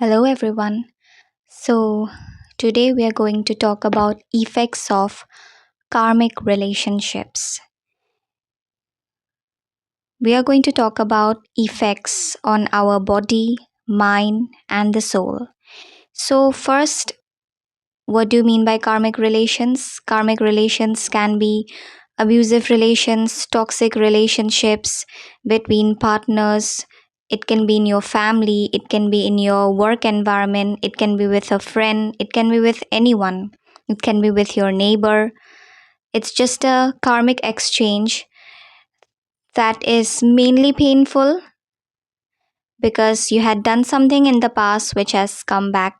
Hello everyone. So today we are going to talk about effects of karmic relationships. We are going to talk about effects on our body, mind and the soul. So first, what do you mean by karmic relations? Karmic relations can be abusive relations, toxic relationships between partners. It can be in your family, it can be in your work environment, it can be with a friend, it can be with anyone, it can be with your neighbor. It's just a karmic exchange that is mainly painful because you had done something in the past which has come back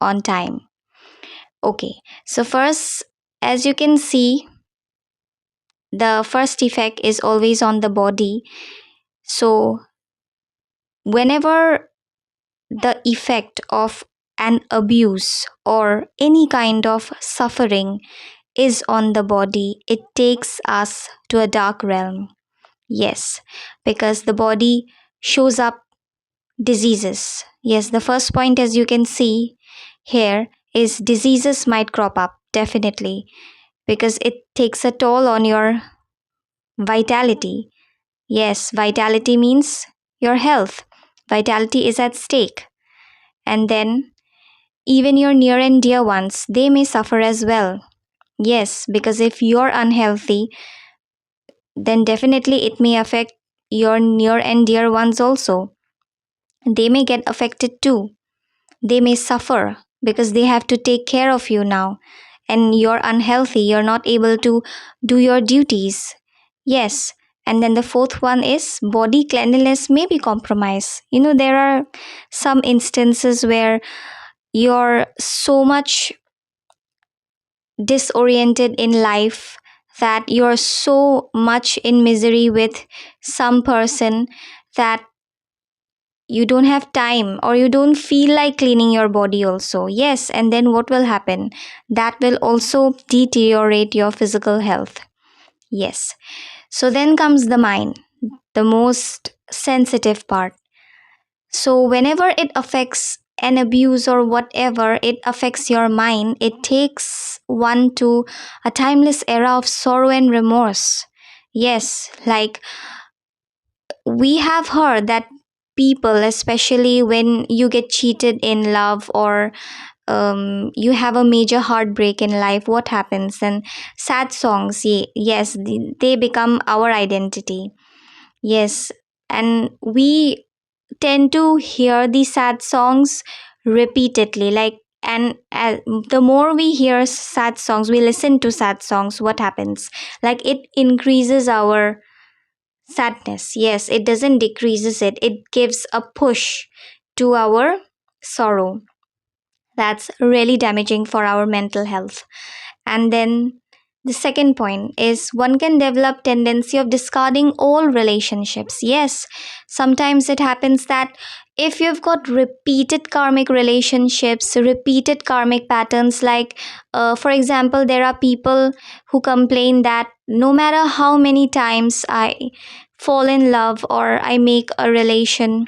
on time. Okay, so first, as you can see, the first effect is always on the body. So, whenever the effect of an abuse or any kind of suffering is on the body, it takes us to a dark realm. Yes, because the body shows up diseases. Yes, the first point, as you can see here, is diseases might crop up definitely because it takes a toll on your vitality. Yes, vitality means your health. Vitality is at stake. And then even your near and dear ones, they may suffer as well. Yes, because if you're unhealthy, then definitely it may affect your near and dear ones also. They may get affected too. They may suffer because they have to take care of you now. And you're unhealthy, you're not able to do your duties. Yes. And then the fourth one is body cleanliness may be compromised. There are some instances where you're so much disoriented in life that you're so much in misery with some person that you don't have time or you don't feel like cleaning your body also. Yes, and then what will happen? That will also deteriorate your physical health. Yes. So then comes the mind, the most sensitive part. So whenever it affects an abuse or whatever, it affects your mind, it takes one to a timeless era of sorrow and remorse. Yes, like we have heard that people, especially when you get cheated in love or you have a major heartbreak in life, what happens? And sad songs, yes, they become our identity. Yes, and we tend to hear these sad songs repeatedly, and the more we hear sad songs, we listen to sad songs, what happens? Like it increases our sadness. Yes, it doesn't decreases it, it gives a push to our sorrow. That's really damaging for our mental health. And then the second point is one can develop tendency of discarding all relationships. Yes, sometimes it happens that if you've got repeated karmic relationships, repeated karmic patterns, like for example, there are people who complain that no matter how many times I fall in love or I make a relation,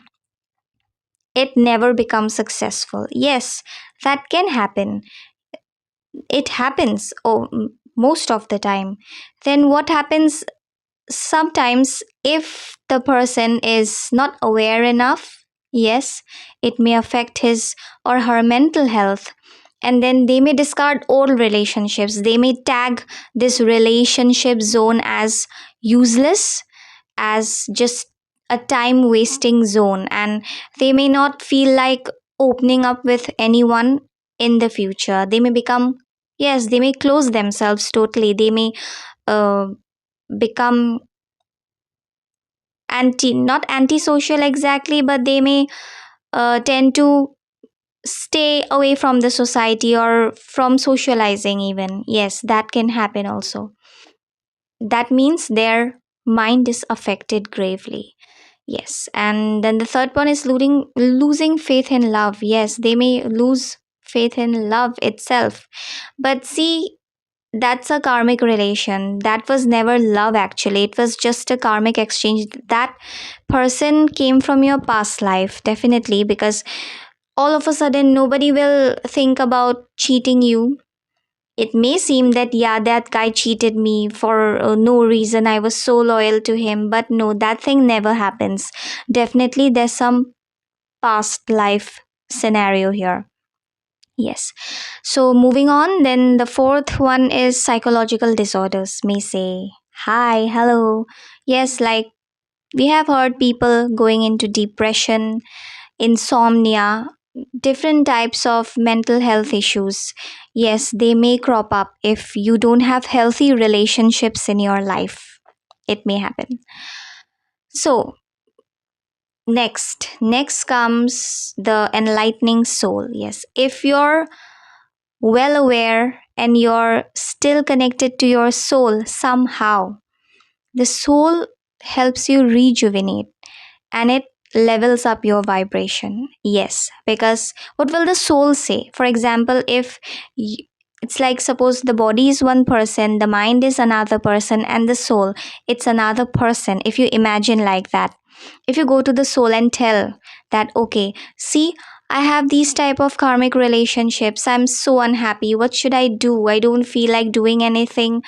it never becomes successful. Yes, that can happen. It happens most of the time. Then what happens? Sometimes if the person is not aware enough, yes, it may affect his or her mental health. And then they may discard all relationships, they may tag this relationship zone as useless, as just a time wasting zone, and they may not feel like opening up with anyone in the future. They may become, yes, they may close themselves totally. They may uh, become not antisocial exactly, but they may tend to stay away from the society or from socializing even. Yes, that can happen also. That means their mind is affected gravely. Yes, and then the third one is losing faith in love. Yes, they may lose faith in love itself. But see, that's a karmic relation. That was never love actually. It was just a karmic exchange. That person came from your past life, definitely, because all of a sudden nobody will think about cheating you. It may seem that, yeah, that guy cheated me for no reason. I was so loyal to him. But no, that thing never happens. Definitely, there's some past life scenario here. Yes. So, moving on, then the fourth one is psychological disorders. May say, hi, hello. Yes, like we have heard people going into depression, insomnia, different types of mental health issues. Yes, they may crop up if you don't have healthy relationships in your life. It may happen. So, next comes the enlightening soul. Yes, if you're well aware and you're still connected to your soul somehow, the soul helps you rejuvenate and it levels up your vibration. Yes, because what will the soul say? For example, if it's like, suppose the body is one person, the mind is another person, and the soul, it's another person. If you imagine like that, if you go to the soul and tell that, okay, see, I have these type of karmic relationships, I'm so unhappy, what should I do? I don't feel like doing anything,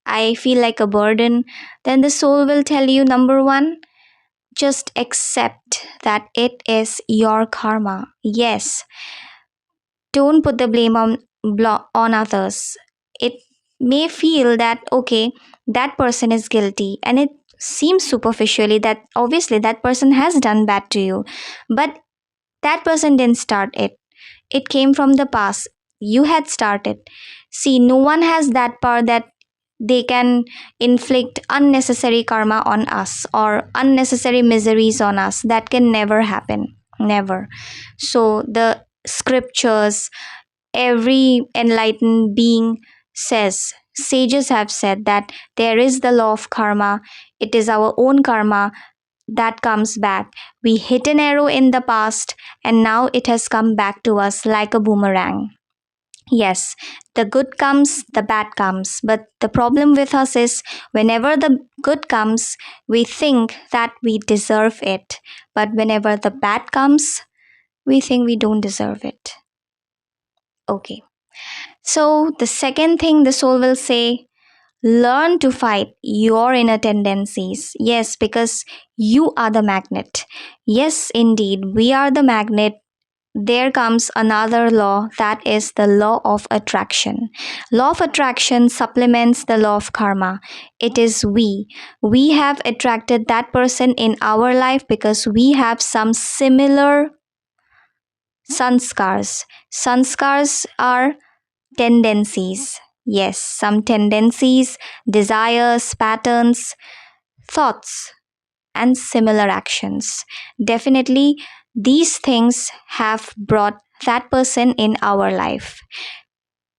I feel like a burden. Then the soul will tell you, number one, just accept that it is your karma. Yes, don't put the blame on others. It may feel that, okay, that person is guilty, and it seems superficially that obviously that person has done bad to you, but that person didn't start it. It came from the past. You had started. See, no one has that power that they can inflict unnecessary karma on us or unnecessary miseries on us. That can never happen. Never. So, the scriptures, every enlightened being says, sages have said that there is the law of karma. It is our own karma that comes back. We hit an arrow in the past and now it has come back to us like a boomerang. Yes, the good comes, the bad comes. But the problem with us is whenever the good comes, we think that we deserve it. But whenever the bad comes, we think we don't deserve it. Okay. So the second thing the soul will say, learn to fight your inner tendencies. Yes, because you are the magnet. Yes, indeed, we are the magnet. There comes another law, that is the law of attraction. Law of attraction supplements the law of karma. It is we have attracted that person in our life because we have some similar sanskars. Sanskars are tendencies. Yes, some tendencies, desires, patterns, thoughts, and similar actions. Definitely, these things have brought that person in our life.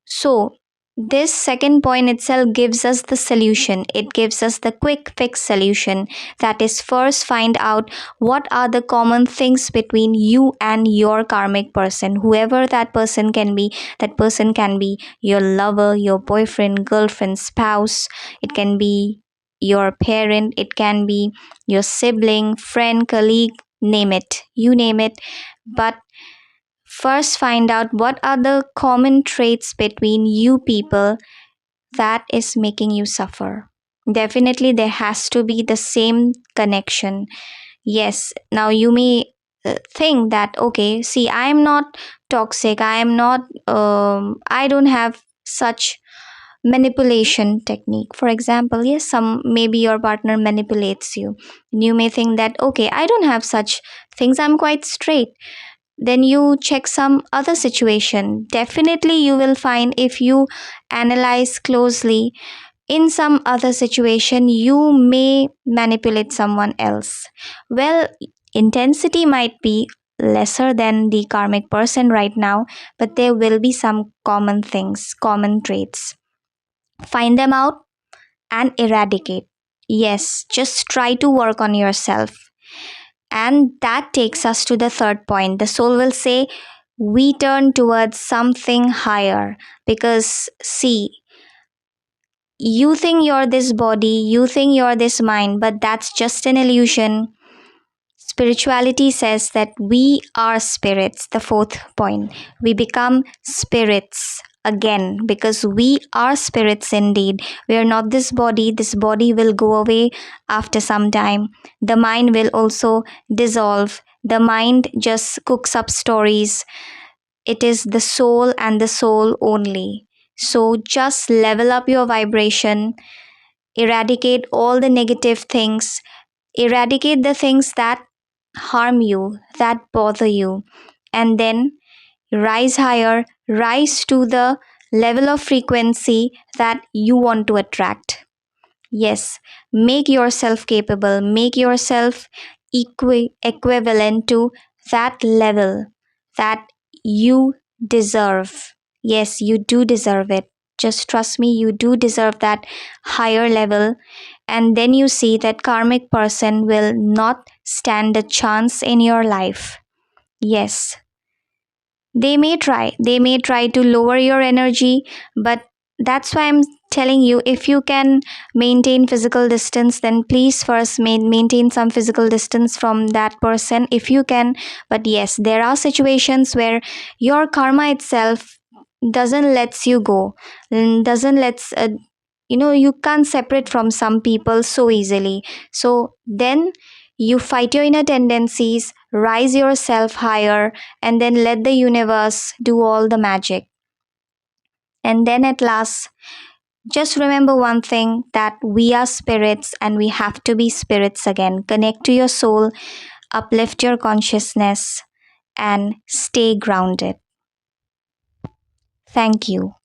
So, this second point itself gives us the solution. It gives us the quick fix solution. That is, first find out what are the common things between you and your karmic person. Whoever that person can be, that person can be your lover, your boyfriend, girlfriend, spouse. It can be your parent, it can be your sibling, friend, colleague, name it. You name it. But first, find out what are the common traits between you people that is making you suffer. Definitely, there has to be the same connection. Yes, now you may think that, okay, see, I am not toxic, I am not, I don't have such manipulation technique. For example, yes, some maybe your partner manipulates you. You may think that, okay, I don't have such things, I'm quite straight. Then you check some other situation. Definitely you will find, if you analyze closely, in some other situation you may manipulate someone else. Well, intensity might be lesser than the karmic person right now, but there will be some common things, common traits. Find them out and eradicate. Yes, just try to work on yourself. And that takes us to the third point. The soul will say, we turn towards something higher. Because, see, you think you're this body, you think you're this mind, but that's just an illusion. Spirituality says that we are spirits. The fourth point, we become spirits again because we are spirits indeed. We are not this body. This body will go away after some time. The mind will also dissolve. The mind just cooks up stories. It is the soul and the soul only. So just level up your vibration, eradicate all the negative things, eradicate the things that harm you, that bother you, and then rise higher, rise to the level of frequency that you want to attract. Yes, make yourself capable, make yourself equivalent to that level that you deserve. Yes, you do deserve it. Just trust me, you do deserve that higher level. And then you see that karmic person will not stand a chance in your life. Yes, they may try to lower your energy, but that's why I'm telling you, if you can maintain physical distance, then please first maintain some physical distance from that person if you can. But yes, there are situations where your karma itself doesn't lets you go, doesn't lets you can't separate from some people so easily. So then you fight your inner tendencies, rise yourself higher, and then let the universe do all the magic. And then at last, just remember one thing, that we are spirits and we have to be spirits again. Connect to your soul, uplift your consciousness, and stay grounded. Thank you.